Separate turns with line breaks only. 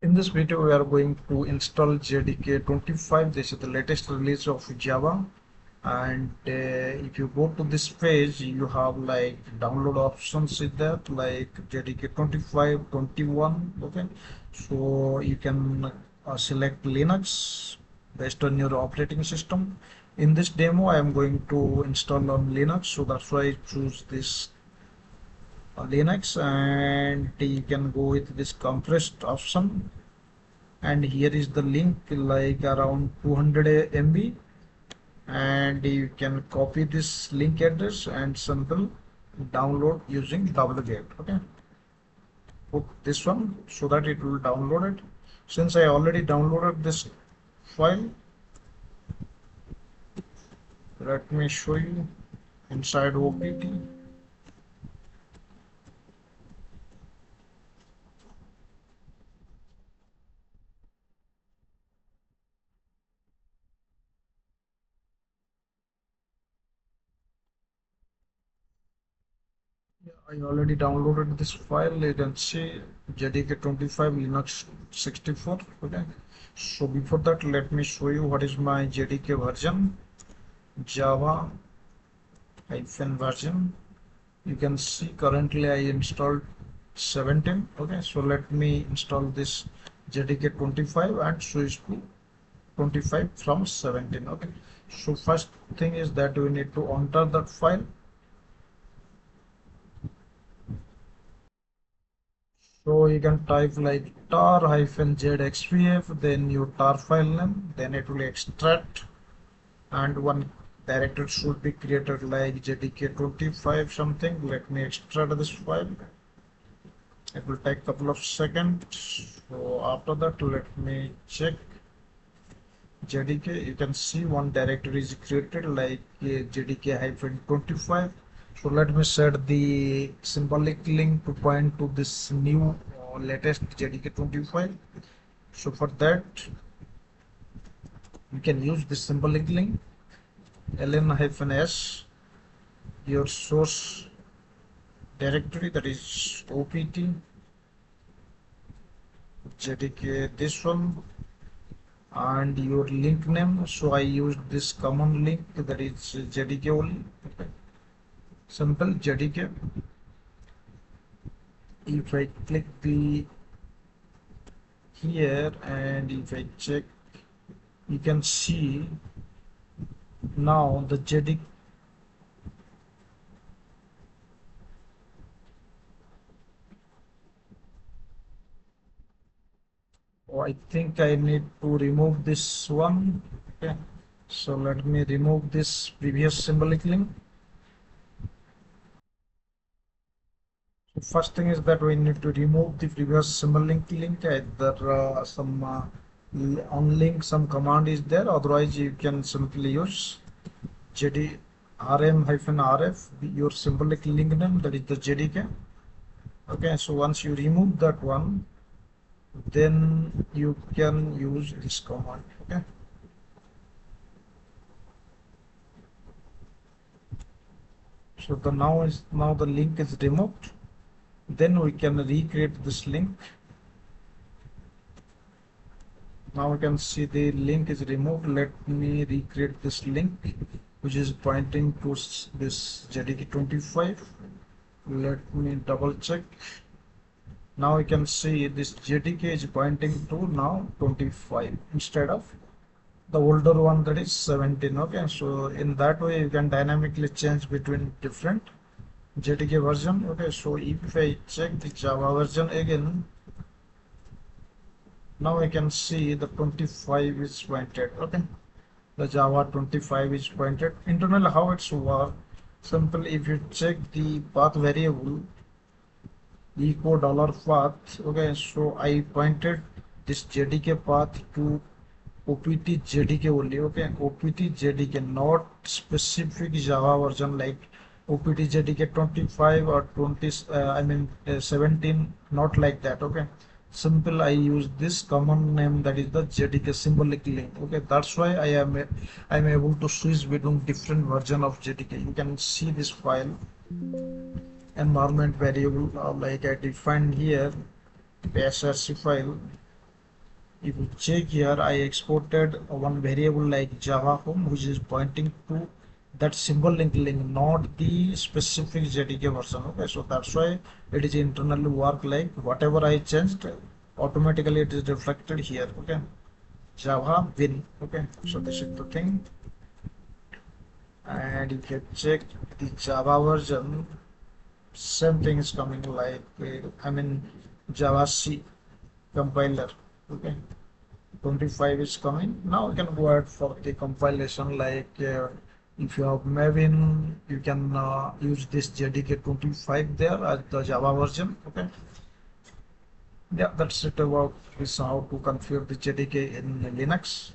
In this video, we are going to install JDK25. This is the latest release of Java. And if you go to this page, you have like download options in there, like JDK25, 21. Okay, so you can select Linux based on your operating system. In this demo, I am going to install on Linux, so that's why I choose this Linux, and you can go with this compressed option. And here is the link, like around 200 MB, and you can copy this link address and simple download using wget. Okay, put this one so that it will download it. Since I already downloaded this file, let me show you inside OPT. I already downloaded this file. You can see JDK25 Linux 64. Okay, so before that, let me show you what is my JDK version. Java version. You can see currently I installed 17. Okay, so let me install this JDK25 and switch to 25 from 17. Okay, so first thing is that we need to enter that file. So you can type like tar-zxpf, then your tar file name, then it will extract, and one directory should be created like JDK25 something. Let me extract this file. It will take a couple of seconds. So after that, let me check JDK. You can see one directory is created like JDK-25. So let me set the symbolic link to point to this new latest JDK25. So for that, you can use this symbolic link ln-s, your source directory, that is opt JDK, this one, and your link name. So I used this common link, that is JDK only. Okay. Simple JDK. If I click the here and if I check, you can see now the JDK. Oh, I think I need to remove this one. Okay, so let me remove this previous symbolic link. So first thing is that we need to remove the previous symbolic link. Either some unlink some command is there, otherwise you can simply use JD rm-rf, your symbolic link name, that is the JDK. Okay, so once you remove that one, then you can use this command. Okay, so now the link is removed. Then we can recreate this link. Now you can see the link is removed. Let me recreate this link, which is pointing to this JDK25. Let me double check. Now you can see this JDK is pointing to now 25 instead of the older one, that is 17. Okay, so in that way you can dynamically change between different JDK version. Okay, so if I check the Java version again, now I can see the 25 is pointed. Okay, the Java 25 is pointed. Internally how it's work, simple. If you check the path variable echo $path, okay, so I pointed this JDK path to OPT JDK only. Okay, OPT JDK, not specific Java version like OPT JDK 25 or 20, 17, not like that. Okay, simple, I use this common name, that is the JDK symbolic link. Okay, that's why I'm able to switch between different version of JDK. You can see this file environment variable, like I defined here the src file. if you check here, I exported one variable like Java home, which is pointing to that symbol link, not the specific JDK version. Okay, so that's why it is internally work like whatever I changed, automatically it is reflected here. Okay, Java win. Okay, so this is the thing. And you can check the Java version, same thing is coming like Java C compiler. Okay, 25 is coming. Now you can go ahead for the compilation, like if you have Maven, you can use this JDK25 there as the Java version. Okay, yeah, that's it about this how to configure the JDK in Linux.